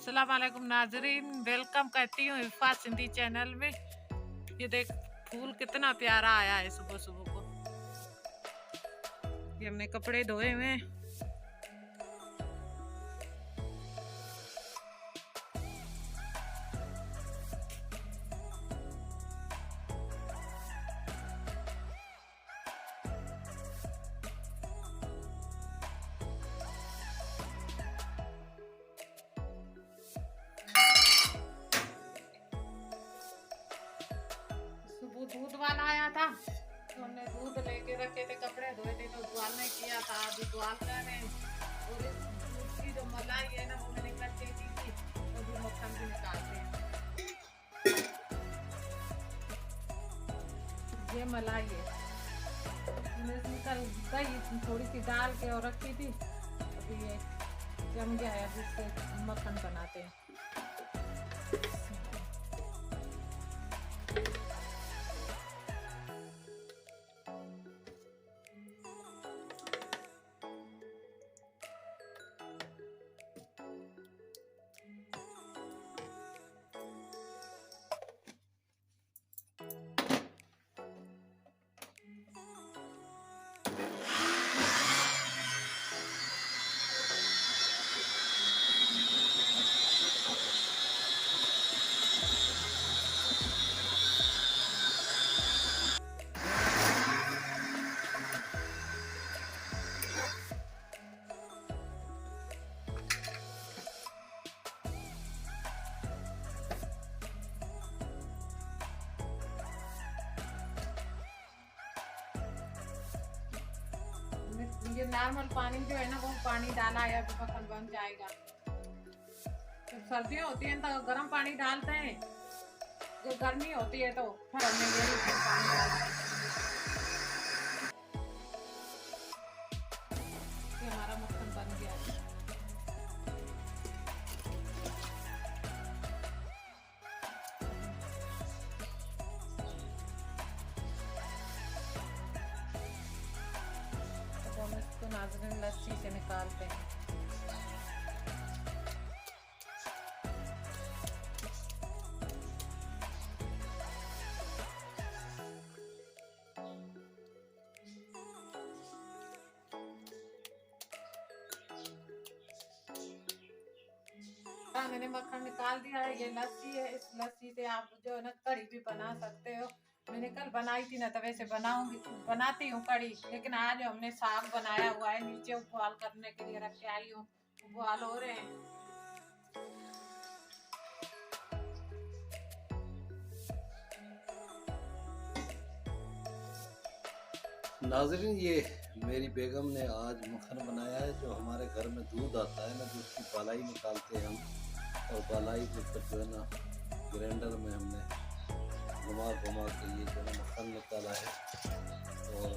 अस्सलाम वालेकुम नाजरीन, वेलकम करती हूँ इफ़ा सिंधी चैनल में। ये देख फूल कितना प्यारा आया है सुबह सुबह को। ये हमने कपड़े धोए हुए हैं। सुबह दूध वाला आया था तो हमने दूध लेके रखे थे, कपड़े धोए थे तो उबाल नहीं किया था, अभी उबाल कर रहे हैं। और इस दूध की जो मलाई है ना वो मैंने कच्चे की थी, तो भी मक्खन भी निकालते हैं। ये मलाई है, निकल गई, थोड़ी सी डाल के और रखी थी, अभी ये जम गया है, अभी इससे मक्खन बनाते हैं। ये नॉर्मल पानी जो है ना वो पानी डाला है, अभी मक्खन बन जाएगा। जब सर्दियाँ होती हैं तो गर्म पानी डालते हैं, जो गर्मी होती है तो फिर हमने ये पानी डालते हैं। ये हमारा मक्खन बन गया है। अब हम इसको नाज़रीन लस्सी से निकालते हैं। मैंने मक्खन निकाल दिया है, ये लस्सी है। इस लस्सी से आप जो है ना कढ़ी भी बना सकते हो। मैंने कल बनाई थी ना, तवे से बनाती हूँ कढ़ी, लेकिन आज हमने साग बनाया हुआ है, नीचे उबाल करने के लिए रख के आई हूँ, उबाल हो रहे हैं। नाज़रीन, ये मेरी बेगम ने आज मक्खन बनाया है। जो हमारे घर में दूध आता है ना, जो उसकी बालाई निकालते हैं हम, और बालाई के ऊपर जो है ना ग्राइंडर में हमने घुमा घुमा के ये जो है मक्खन निकाला है। और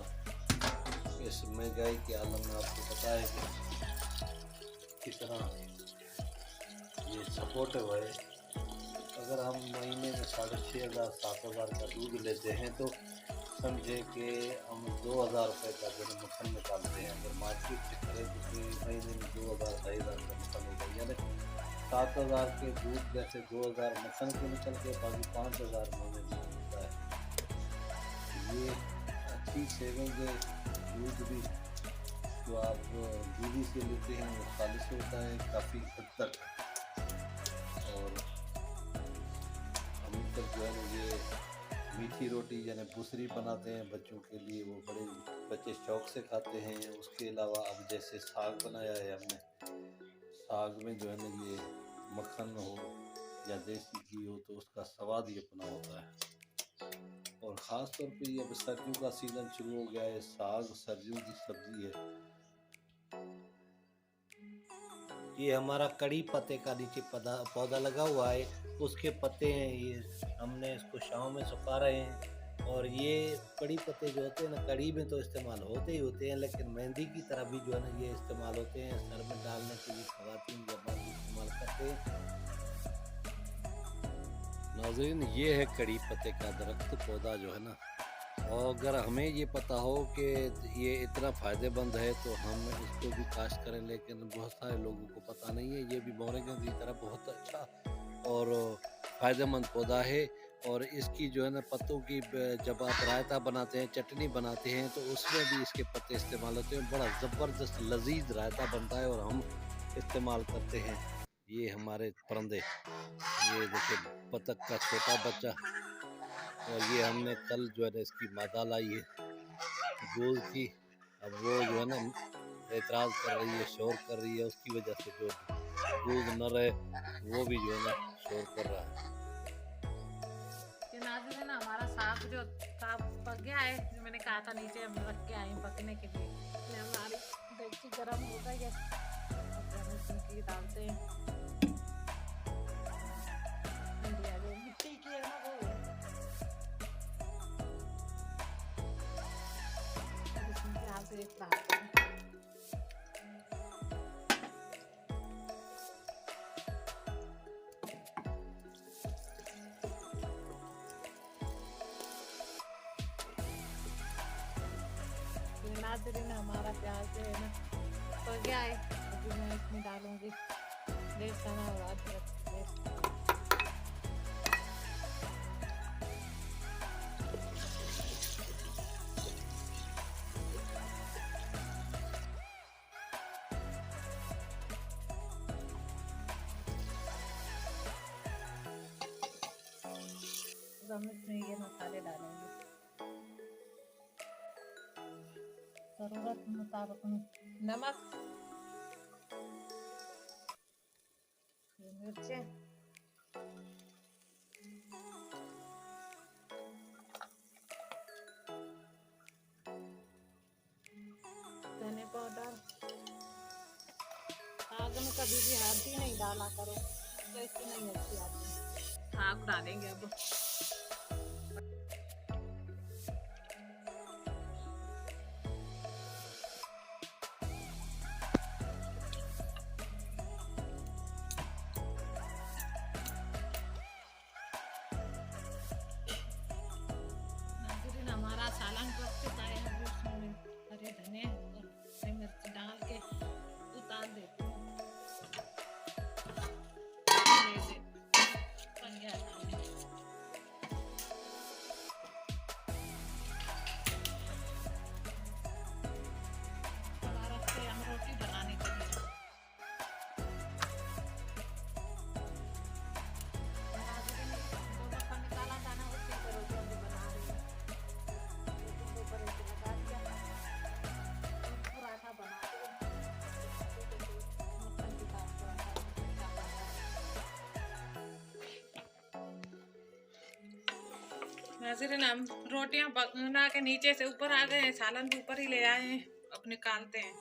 इस महंगाई के आलम में आपको पता है कि कितना ये सपोर्टिव है। अगर हम महीने में 6,500 7,000 का दूध लेते हैं तो समझे कि हम 2,000 रुपये का जो मक्खन निकालते हैं। अगर मार्केट से करें तो कोई महीने में 2,000 2,500 का मक्खन होगा, यानी 7,000 के दूध जैसे 2,000 मक्खन के निकल के बाकी 5,000 महीने में होता है। ये अच्छी सेविंग है। दूध भी जो आप दूधी से लेते हैं वो खालिश होता है काफ़ी हद तक। और हम तक जो है ना ये मीठी रोटी यानी बुसरी बनाते हैं बच्चों के लिए, वो बड़े बच्चे शौक से खाते हैं। उसके अलावा अब जैसे साग बनाया है हमने, साग में जो है ना ये मक्खन हो या देसी घी हो तो उसका स्वाद ही अपना होता है। और ख़ास तौर पे ये अब सर्दियों का सीज़न शुरू हो गया है, साग सर्दियों की सब्ज़ी है। ये हमारा कड़ी पत्ते का नीचे पौधा लगा हुआ है, उसके पत्ते हैं ये, हमने इसको छांव में सुखा रहे हैं। और ये कड़ी पत्ते जो होते हैं ना, कड़ी में तो इस्तेमाल होते ही होते हैं, लेकिन मेहंदी की तरह भी जो है ना ये इस्तेमाल होते हैं। सर में डालने के लिए ख़वातीन जब इस्तेमाल करते हैं। नाज़रीन, ये है कड़ी पत्ते का दरख्त पौधा जो है ना, और अगर हमें ये पता हो कि ये इतना फ़ायदेमंद है तो हम इसको भी काश्त करें, लेकिन बहुत सारे लोगों को पता नहीं है। ये भी मोरिंगा की तरह बहुत अच्छा और फ़ायदेमंद पौधा है। और इसकी जो है ना पत्तों की जब आप रायता बनाते हैं, चटनी बनाते हैं, तो उसमें भी इसके पत्ते इस्तेमाल होते हैं। बड़ा ज़बरदस्त लजीज रायता बनता है और हम इस्तेमाल करते हैं। ये हमारे परिंदे, ये देखिए बतख का छोटा बच्चा, और ये हमने कल जो है ना इसकी मादा लाई है गोल की। अब वो जो है ना एतराज़ कर रही है, शोर कर रही है, उसकी वजह से जो दूध न रहे वो भी जो है ना शोर कर रहा है। ये नाज़रीन है ना, हमारा साग जो था पक गया है। जो मैंने कहा था नीचे हम रख के आए पकने के लिए। इसमें हमारी डेगची गर्म हो गई है। अब हम इसमें घी डालते हैं। इंडिया जो मिट्टी की है ना वो है। अब इसमें प्याज एक डालते हैं। नाज़रीन हमारा प्याज जो है ना पक गया है। अभी मैं इसमें डालूंगी लहसुन और अदरक पेस्ट। हम इसमें ये मसाले डालेंगे ज़रूरत मुताबिक। नमक, मिर्चें, धने पाउडर। साग में कभी भी हल्दी नहीं डाला करो, टेस्ट नहीं अच्छी आती। साग डालेंगे अब। नाज़रीन हमारा सालन पक चुका है। अब उसमें हरे धने और हरी मिर्च डाल के उतार देते हैं। ये बन गया सालन। थोड़ा रखते हैं हम रोटी बनाने के लिए। नाज़रीन दो ढक्कन निकाला था ना, उसी पर रोटी अभी बना रही हूँ। ऊपर ऐसे लगा दिया और पराठा बना दिया। मक्खन के साथ पराठा अच्छा बनता है। नाज़रीन हम रोटियां बना के नीचे से ऊपर आ गए हैं, सालन भी ऊपर ही ले आए हैं। अब निकालते हैं।